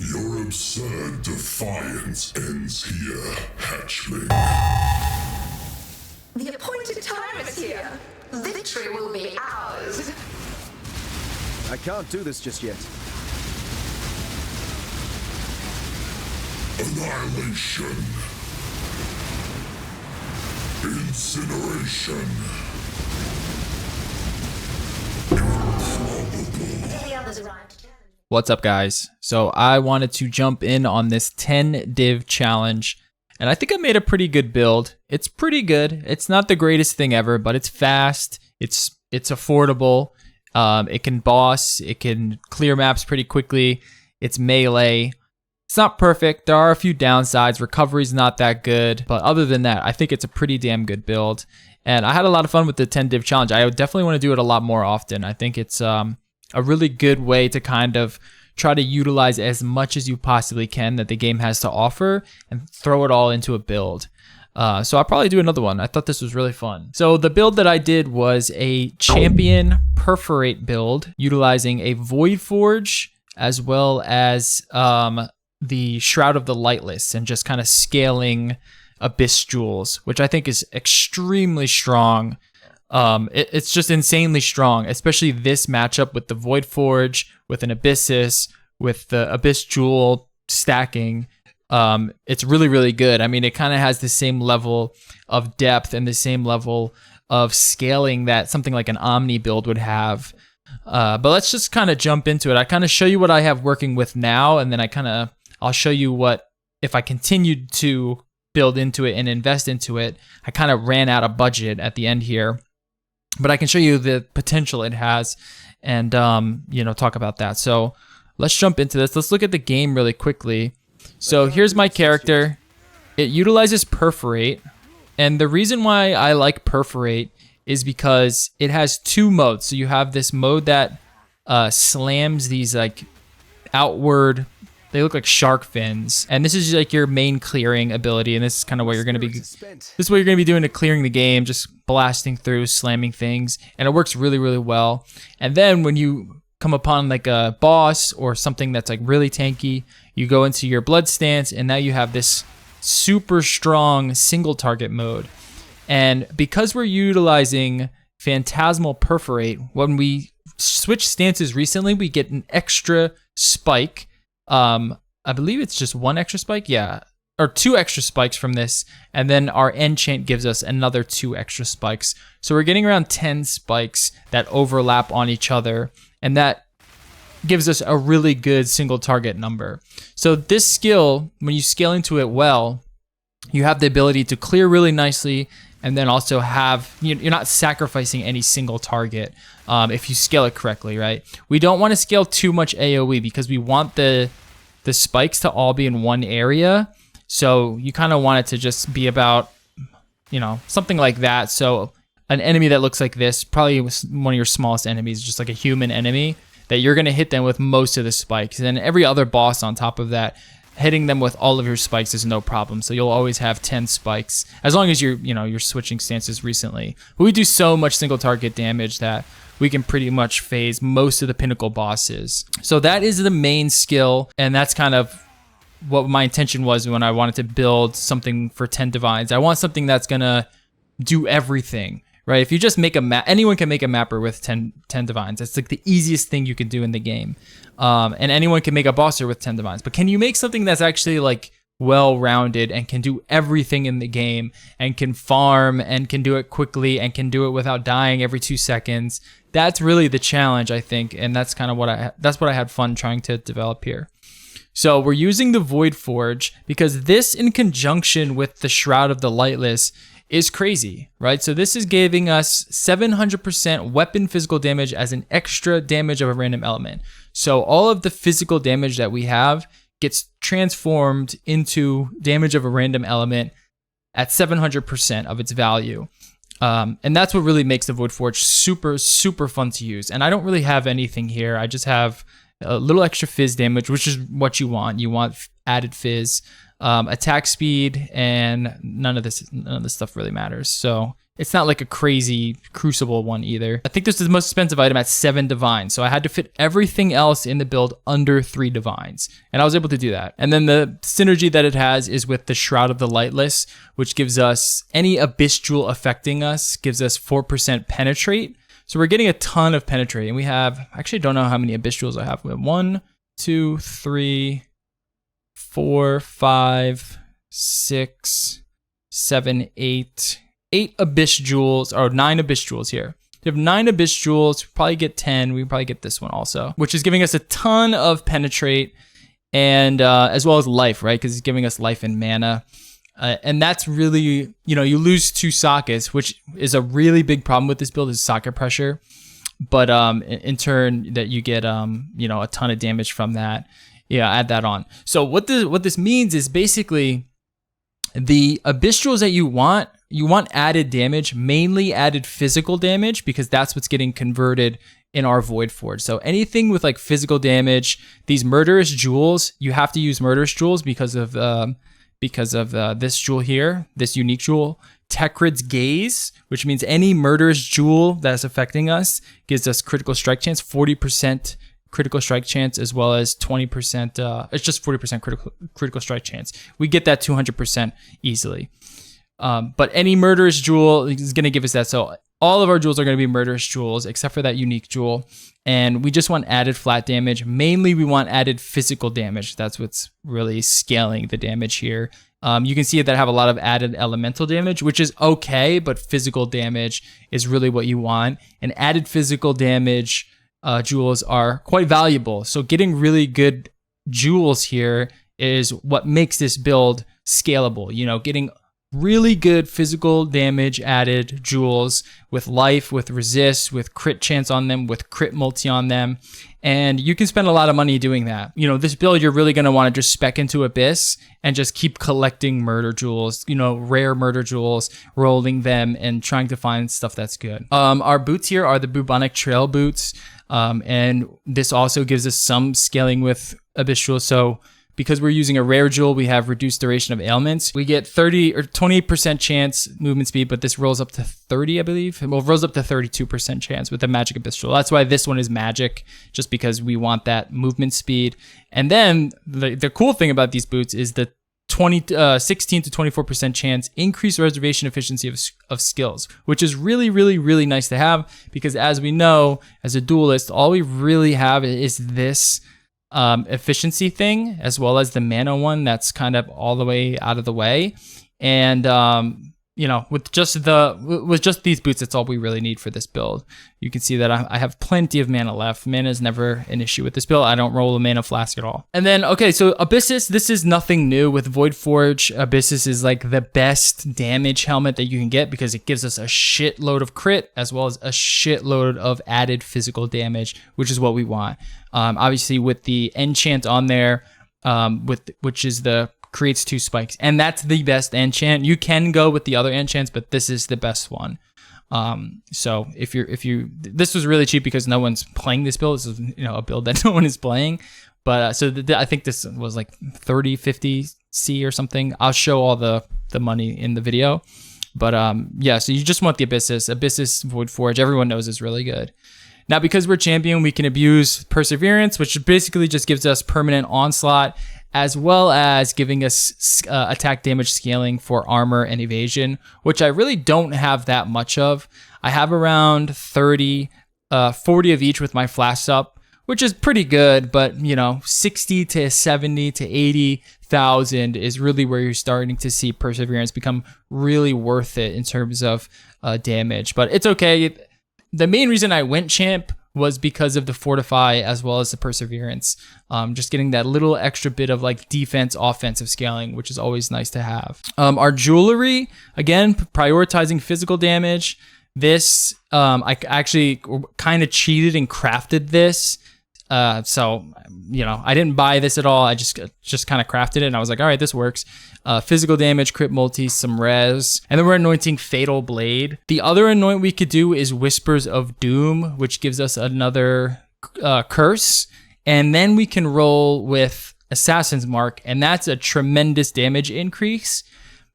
Your absurd defiance ends here, hatchling. The appointed time is here. Victory will be ours. I can't do this just yet. Annihilation. Incineration. The others arrived. What's up, guys? So I wanted to jump in on this 10 div challenge, and I think I made a pretty good build. It's pretty good. It's not the greatest thing ever, but it's fast. It's affordable. It can boss. It can clear maps pretty quickly. It's melee. It's not perfect. There are a few downsides. Recovery's not that good, but other than that, I think it's a pretty damn good build. And I had a lot of fun with the 10 div challenge. I definitely want to do it a lot more often. I think it's a really good way to kind of try to utilize as much as you possibly can that the game has to offer and throw it all into a build. So I'll probably do another one. I thought this was really fun. So the build that I did was a champion Perforate build utilizing a Void Forge as well as the Shroud of the Lightless and just kind of scaling Abyss Jewels, which I think is extremely strong. It's just insanely strong, especially this matchup with the Void Forge, with an Abyssus, with the Abyss Jewel stacking. It's really, really good. I mean, it kind of has the same level of depth and the same level of scaling that something like an Omni build would have. But let's just kind of jump into it. I kind of show you what I have working with now, and then I'll show you what, if I continued to build into it and invest into it, I kind of ran out of budget at the end here. But I can show you the potential it has and, talk about that. So let's jump into this. Let's look at the game really quickly. So here's my character. It utilizes Perforate. And the reason why I like Perforate is because it has two modes. So you have this mode that slams these like outward, they look like shark fins. And this is like your main clearing ability. And this is kind of what you're going to be, this is what you're going to be doing to clearing the game, just blasting through, slamming things. And it works really, really well. And then when you come upon like a boss or something that's like really tanky, you go into your blood stance and now you have this super strong single target mode. And because we're utilizing Phantasmal Perforate, when we switch stances recently, we get an extra spike. I believe it's just one extra spike. Yeah. Or two extra spikes from this. And then our enchant gives us another 2 extra spikes. So we're getting around 10 spikes that overlap on each other. And that gives us a really good single target number. So this skill, when you scale into it well, you have the ability to clear really nicely. And then also have, you're not sacrificing any single target if you scale it correctly, right? We don't want to scale too much AoE because we want the spikes to all be in one area. So you kind of want it to just be about, something like that. So an enemy that looks like this, probably one of your smallest enemies, just like a human enemy, that you're going to hit them with most of the spikes. And then every other boss on top of that, hitting them with all of your spikes is no problem. So you'll always have 10 spikes as long as you're switching stances recently. But we do so much single target damage that we can pretty much phase most of the pinnacle bosses. So that is the main skill, and that's kind of what my intention was when I wanted to build something for 10 Divines. I want something that's gonna do everything, right? If you just make a map, anyone can make a mapper with 10 Divines. That's like the easiest thing you can do in the game. And anyone can make a bosser with 10 Divines. But can you make something that's actually like well-rounded and can do everything in the game and can farm and can do it quickly and can do it without dying every 2 seconds? That's really the challenge, I think. And that's kind of what I had fun trying to develop here. So we're using the Void Forge because this, in conjunction with the Shroud of the Lightless, is crazy, right? So this is giving us 700% weapon physical damage as an extra damage of a random element. So all of the physical damage that we have gets transformed into damage of a random element at 700% of its value. And that's what really makes the Void Forge super, super fun to use. And I don't really have anything here. I just have a little extra fizz damage, which is what you want. You want added fizz, attack speed, and none of this stuff really matters. So it's not like a crazy Crucible one either. I think this is the most expensive item at 7 divines. So I had to fit everything else in the build under 3 divines. And I was able to do that. And then the synergy that it has is with the Shroud of the Lightless, which gives us any Abyss Jewel affecting us, gives us 4% penetrate. So we're getting a ton of penetrate. And we have, I actually don't know how many Abyss Jewels I have. We have 1, 2, 3, 4, 5, 6, 7, 8 Abyss Jewels, or 9 Abyss Jewels here. We have 9 Abyss Jewels, we probably get 10, we probably get this one also, which is giving us a ton of penetrate and as well as life, right? Because it's giving us life and mana. And that's really, you know, you lose 2 sockets, which is a really big problem with this build is socket pressure. But in turn that you get, you know, a ton of damage from that. Yeah, add that on. So what this means is basically the Abyss Jewels that you want added damage, mainly added physical damage, because that's what's getting converted in our Void Forge. So anything with like physical damage, these Murderous Jewels, you have to use Murderous Jewels because of this jewel here, this unique jewel, Tekrid's Gaze, which means any Murderous Jewel that's affecting us gives us critical strike chance, 40% critical strike chance, as well as 20%, it's just 40% critical strike chance. We get that 200% easily. But any Murderous Jewel is going to give us that. So all of our jewels are going to be Murderous Jewels, except for that unique jewel. And we just want added flat damage. Mainly, we want added physical damage. That's what's really scaling the damage here. You can see that I have a lot of added elemental damage, which is okay, but physical damage is really what you want. And added physical damage jewels are quite valuable. So getting really good jewels here is what makes this build scalable. You know, getting really good physical damage added jewels with life, with resist, with crit chance on them, with crit multi on them. And you can spend a lot of money doing that. You know, this build, you're really going to want to just spec into Abyss and just keep collecting murder jewels, you know, rare murder jewels, rolling them and trying to find stuff that's good. Our boots here are the Bubonic Trail boots. And this also gives us some scaling with Abyss jewels. So because we're using a rare jewel, we have reduced duration of ailments. We get 30 or 28% chance movement speed, but this rolls up to 30, I believe. Well, it rolls up to 32% chance with the Magic Abyss jewel. That's why this one is magic, just because we want that movement speed. And then the cool thing about these boots is the 16 to 24% chance increased reservation efficiency of skills, which is really, really, really nice to have, because as we know, as a duelist, all we really have is this efficiency thing, as well as the mana one that's kind of all the way out of the way. And you know, with just these boots, that's all we really need for this build. You can see that I have plenty of mana left. Mana is never an issue with this build. I don't roll a mana flask at all. And then, okay, so Abyssus, this is nothing new. With Void Forge, Abyssus is like the best damage helmet that you can get, because it gives us a shitload of crit, as well as a shitload of added physical damage, which is what we want. Obviously, with the enchant on there, which is the creates 2 spikes, and that's the best enchant. You can go with the other enchants, but this is the best one. So if you this was really cheap because no one's playing this build. This is, you know, a build that no one is playing. But so I think this was like 30, 50 C or something. I'll show all the money in the video. But yeah, so you just want the Abyssus Void Forge. Everyone knows is really good. Now, because we're champion, we can abuse Perseverance, which basically just gives us permanent onslaught, as well as giving us attack damage scaling for armor and evasion, which I really don't have that much of. I have around 30, 40 of each with my flash up, which is pretty good, but you know, 60 to 70 to 80,000 is really where you're starting to see Perseverance become really worth it in terms of damage. But it's okay. The main reason I went champ was because of the Fortify as well as the Perseverance. Just getting that little extra bit of like defense, offensive scaling, which is always nice to have. Our jewelry, again, prioritizing physical damage. This, I actually kind of cheated and crafted this. So, you know, I didn't buy this at all. I just kind of crafted it, and I was like, all right, this works. Physical damage, crit multi, some res, and then we're anointing Fatal Blade. The other anoint we could do is Whispers of Doom, which gives us another curse, and then we can roll with Assassin's Mark, and that's a tremendous damage increase.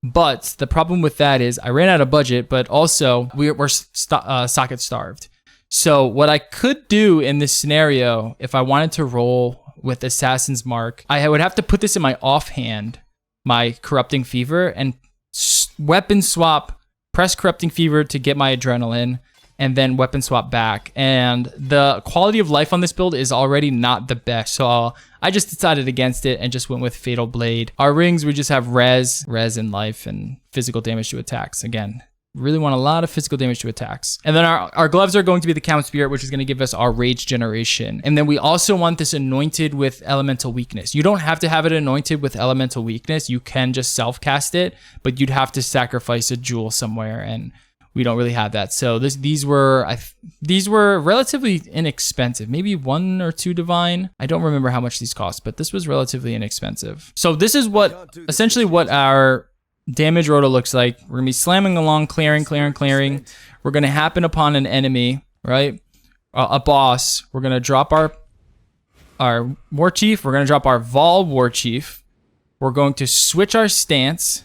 But the problem with that is I ran out of budget, but also we're socket starved. So what I could do in this scenario, if I wanted to roll with Assassin's Mark, I would have to put this in my offhand, my Corrupting Fever, and weapon swap, press Corrupting Fever to get my adrenaline, and then weapon swap back. And the quality of life on this build is already not the best, so I just decided against it and just went with Fatal Blade. Our rings, we just have res in life, and physical damage to attacks. Again, really want a lot of physical damage to attacks. And then our gloves are going to be the Count Spirit, which is going to give us our rage generation. And then we also want this anointed with elemental weakness. You don't have to have it anointed with elemental weakness. You can just self-cast it, but you'd have to sacrifice a jewel somewhere, and we don't really have that. So these were relatively inexpensive. Maybe 1 or 2 divine. I don't remember how much these cost, but this was relatively inexpensive. So this is essentially what our damage rota looks like. We're gonna be slamming along, clearing. We're gonna happen upon an enemy, right? A boss. We're gonna drop our war chief. We're gonna drop our Vol war chief. We're going to switch our stance.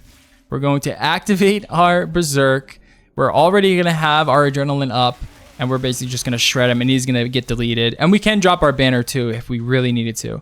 We're going to activate our berserk. We're already gonna have our adrenaline up, and we're basically just gonna shred him, and he's gonna get deleted. And we can drop our banner too if we really needed to.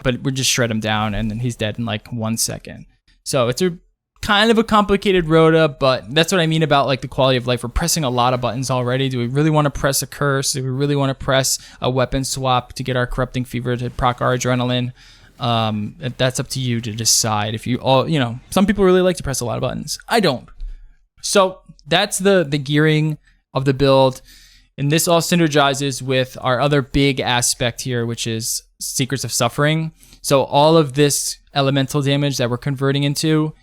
But we just shred him down, and then he's dead in like 1 second. So it's a kind of a complicated rota, but that's what I mean about like the quality of life. We're pressing a lot of buttons already. Do we really want to press a curse? Do we really want to press a weapon swap to get our Corrupting Fever to proc our adrenaline? That's up to you to decide. If you all, some people really like to press a lot of buttons. I don't. So that's the gearing of the build. And this all synergizes with our other big aspect here, which is Secrets of Suffering. So all of this elemental damage that we're converting into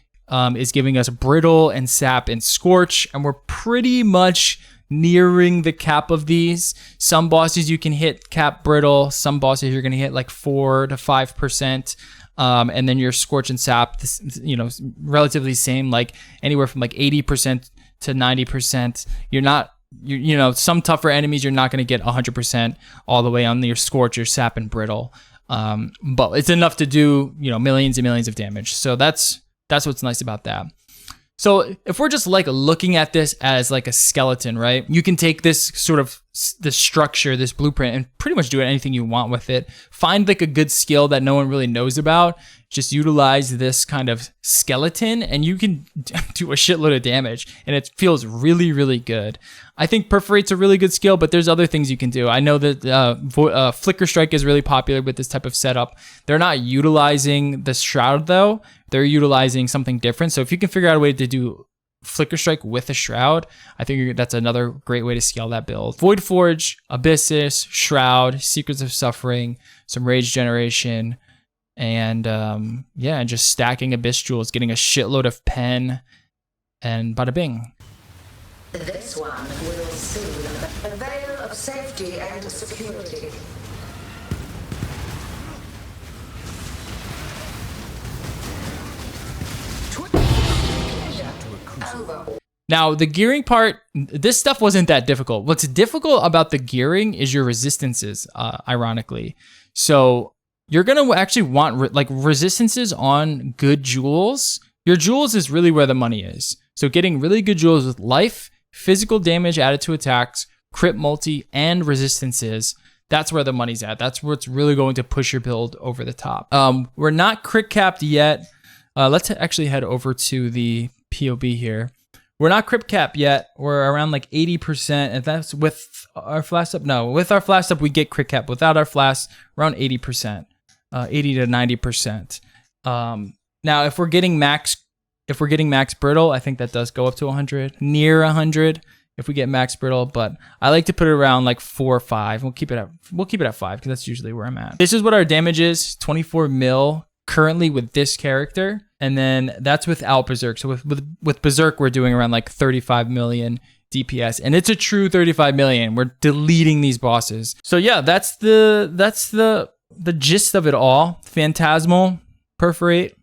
is giving us Brittle and Sap and Scorch, and we're pretty much nearing the cap of these. Some bosses you can hit cap Brittle, some bosses you're going to hit like 4 to 5%, and then your Scorch and Sap, relatively same, like anywhere from like 80% to 90%. You're not, some tougher enemies you're not going to get 100% all the way on your Scorch, your Sap, and Brittle, but it's enough to do millions and millions of damage. So that's what's nice about that. So if we're just like looking at this as like a skeleton, right? You can take this sort of this structure, this blueprint, and pretty much do anything you want with it. Find like a good skill that no one really knows about. Just utilize this kind of skeleton and you can do a shitload of damage, and it feels really, really good. I think Perforate's a really good skill, but there's other things you can do. I know that Flicker Strike is really popular with this type of setup. They're not utilizing the Shroud though. They're utilizing something different. So if you can figure out a way to do Flicker Strike with a Shroud, I think that's another great way to scale that build. Void Forge, Abyssus, Shroud, Secrets of Suffering, some Rage Generation, and and just stacking Abyss Jewels, getting a shitload of pen, and bada bing. This one will soon a veil of safety and security. Now, the gearing part, this stuff wasn't that difficult. What's difficult about the gearing is your resistances, ironically. So you're going to actually want resistances on good jewels. Your jewels is really where the money is. So getting really good jewels with life, physical damage added to attacks, crit multi, and resistances, that's where the money's at. That's what's really going to push your build over the top. We're not crit capped yet. Let's actually head over to the POB here. We're not crit capped yet. We're around like 80%, and that's with our flash up. No, with our flash up, we get crit cap. Without our flash, around 80%, 80 to 90%. Now, if we're getting max brittle, I think that does go up to 100, near 100 if we get max brittle. But I like to put it around like 4 or 5. We'll keep it at 5 because that's usually where I'm at. This is what our damage is: 24 mil currently with this character. And then that's without Berserk. So with Berserk, we're doing around like 35 million DPS. And it's a true 35 million. We're deleting these bosses. So yeah, that's the gist of it all. Phantasmal, Perforate,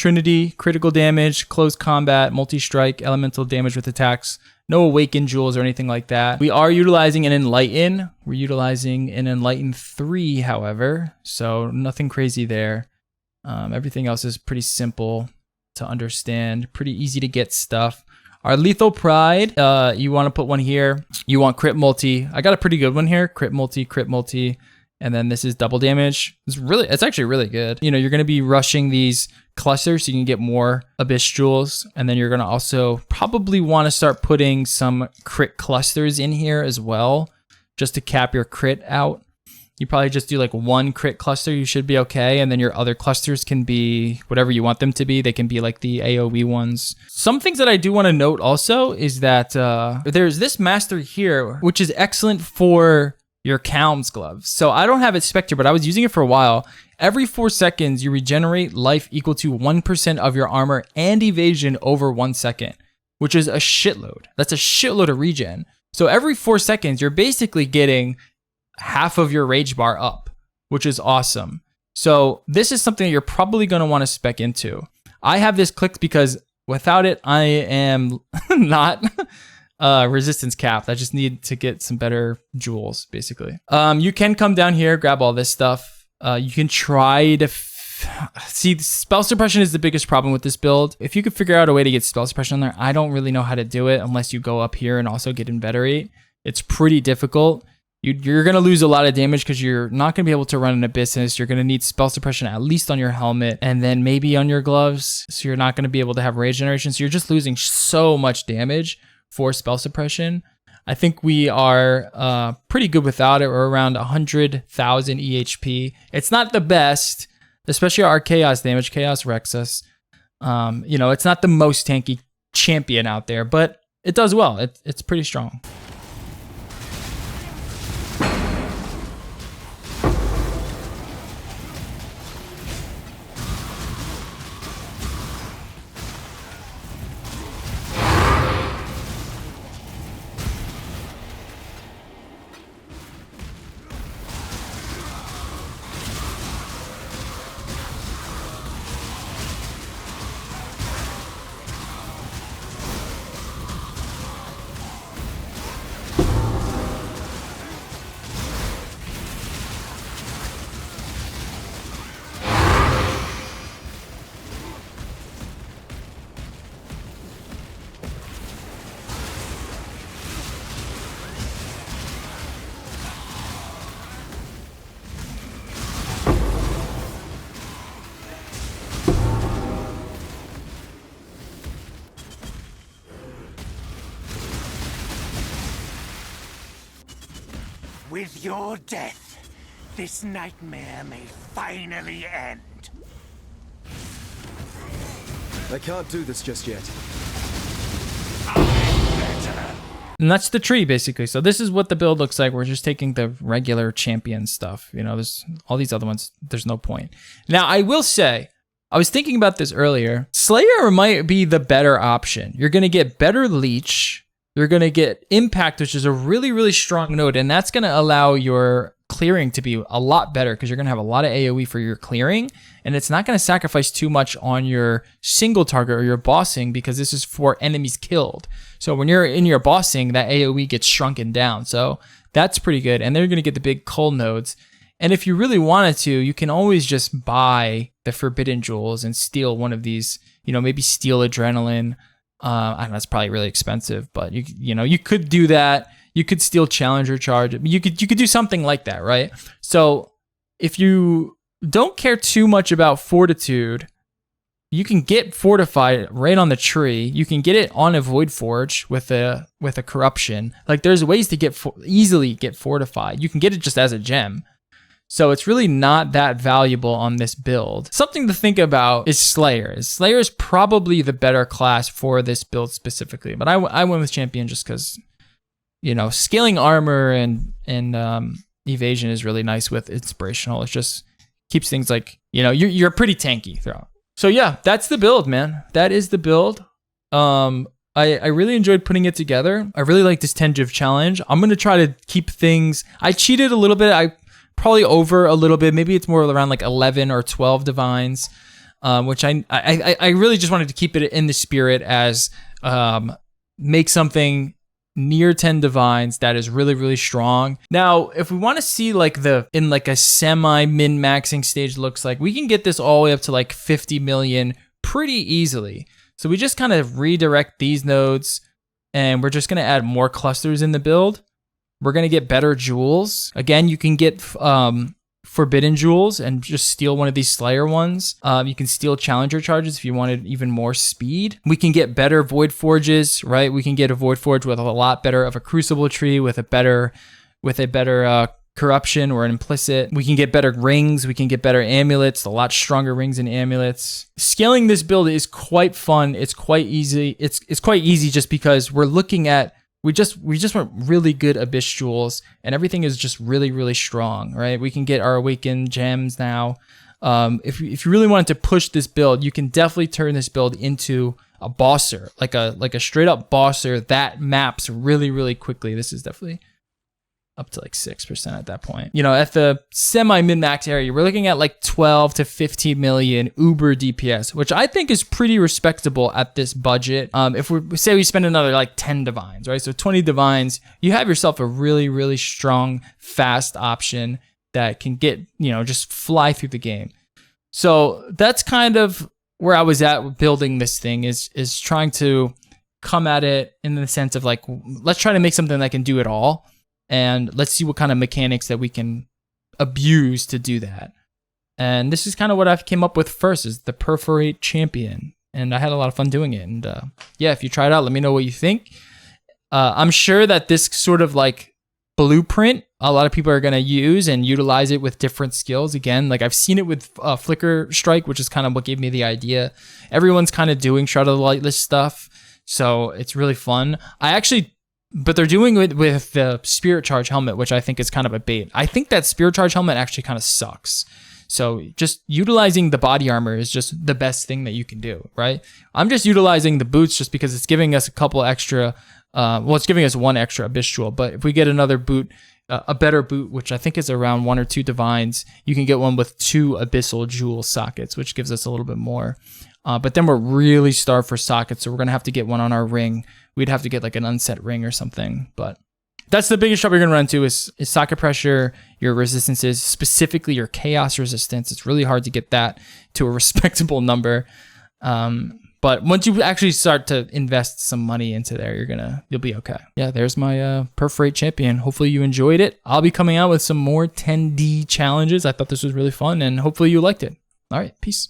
Trinity, critical damage, close combat, multi-strike, elemental damage with attacks. No awaken jewels or anything like that. We are utilizing an enlighten. We're utilizing an enlighten 3, however, so nothing crazy there. Everything else is pretty simple to understand, pretty easy to get stuff. Our lethal pride, you want to put one here. You want crit multi. I got a pretty good one here. Crit multi, and then this is double damage. It's actually really good. You know, you're going to be rushing these clusters so you can get more abyss jewels, and then you're going to also probably want to start putting some crit clusters in here as well, just to cap your crit out. You probably just do like one crit cluster, you should be okay, and then your other clusters can be whatever you want them to be. They can be like the AoE ones. Some things that I do want to note also is that there's this master here, which is excellent for your Calm's gloves. So I don't have it specter, but I was using it for a while. Every 4 seconds, you regenerate life equal to 1% of your armor and evasion over 1 second, which is a shitload. That's a shitload of regen. So every 4 seconds, you're basically getting half of your rage bar up, which is awesome. So this is something that you're probably going to want to spec into. I have this clicked because without it, I am not resistance capped. I just need to get some better jewels, basically. You can come down here, grab all this stuff. You can try to see, spell suppression is the biggest problem with this build. If you could figure out a way to get spell suppression on there, I don't really know how to do it unless you go up here and also get inveterate. It's pretty difficult. You're going to lose a lot of damage because you're not going to be able to run an Abyssus. You're going to need spell suppression at least on your helmet and then maybe on your gloves. So you're not going to be able to have rage generation. So you're just losing so much damage for spell suppression. I think we are pretty good without it. We're around 100,000 EHP. It's not the best, especially our Chaos damage. Chaos wrecks us. You know, it's not the most tanky champion out there, but it does well. It's pretty strong. With your death, this nightmare may finally end. I can't do this just yet. And that's the tree, basically. So this is what the build looks like. We're just taking the regular champion stuff. You know, there's all these other ones. There's no point. Now, I will say, I was thinking about this earlier. Slayer might be the better option. You're going to get better leech. You're going to get impact, which is a really, really strong node. And that's going to allow your clearing to be a lot better because you're going to have a lot of AoE for your clearing. And it's not going to sacrifice too much on your single target or your bossing because this is for enemies killed. So when you're in your bossing, that AoE gets shrunken down. So that's pretty good. And they're going to get the big cull nodes. And if you really wanted to, you can always just buy the forbidden jewels and steal one of these, you know, maybe steal adrenaline. I know it's probably really expensive, but you know, you could do that. You could steal Challenger Charge. You could do something like that, right? So if you don't care too much about Fortitude, you can get Fortified right on the tree. You can get it on a Void Forge with a Corruption. Like there's ways to easily get Fortified. You can get it just as a gem. So it's really not that valuable on this build. Something to think about is Slayer. Slayer is probably the better class for this build specifically, but I went with Champion just because, you know, scaling armor and evasion is really nice with Inspirational. It just keeps things like, you know, you're pretty tanky throughout. So yeah, that's the build, man. That is the build. I really enjoyed putting it together. I really like this 10 div challenge. I'm going to try to keep things, I cheated a little bit. I probably over a little bit. Maybe it's more around like 11 or 12 divines. which I really just wanted to keep it in the spirit as make something near 10 divines that is really, really strong. Now, if we want to see like in like a semi min-maxing stage looks like, we can get this all the way up to like 50 million pretty easily. So we just kind of redirect these nodes, and we're just going to add more clusters in the build. We're going to get better jewels. Again, you can get forbidden jewels and just steal one of these Slayer ones. You can steal challenger charges if you wanted even more speed. We can get better void forges, right? We can get a void forge with a lot better of a crucible tree, with a better corruption or an implicit. We can get better rings. We can get better amulets, a lot stronger rings and amulets. Scaling this build is quite fun. It's quite easy. It's quite easy just because we're looking at we just want really good abyss jewels, and everything is just really, really strong, right? We can get our awakened gems now. If you really wanted to push this build, you can definitely turn this build into a bosser, like a straight up bosser that maps really, really quickly. This is definitely up to like 6% at that point. You know, at the semi min-max area, we're looking at like 12 to 15 million uber DPS, which I think is pretty respectable at this budget. If we say we spend another like 10 divines, right? So 20 divines, you have yourself a really, really strong, fast option that can get, you know, just fly through the game. So that's kind of where I was at with building this thing, is trying to come at it in the sense of like, let's try to make something that can do it all. And let's see what kind of mechanics that we can abuse to do that. And this is kind of what I came up with first, is the Perforate champion. And I had a lot of fun doing it. And yeah, if you try it out, let me know what you think. I'm sure that this sort of like blueprint, a lot of people are going to use and utilize it with different skills. Again, like I've seen it with Flicker Strike, which is kind of what gave me the idea. Everyone's kind of doing Shroud of the Lightless stuff. So it's really fun. But they're doing it with the Spirit Charge helmet, which I think is kind of a bait. I think that Spirit Charge helmet actually kind of sucks. So just utilizing the body armor is just the best thing that you can do, right? I'm just utilizing the boots just because it's giving us a couple extra, it's giving us one extra abyss jewel. But if we get another boot, a better boot, which I think is around 1 or 2 divines, you can get one with 2 abyssal jewel sockets, which gives us a little bit more. But then we're really starved for sockets, so we're going to have to get one on our ring. We'd have to get like an unset ring or something. But that's the biggest trouble you're going to run into is socket pressure, your resistances, specifically your chaos resistance. It's really hard to get that to a respectable number. But once you actually start to invest some money into there, you'll be okay. Yeah, there's my Perforate champion. Hopefully you enjoyed it. I'll be coming out with some more 10D challenges. I thought this was really fun, and hopefully you liked it. All right, peace.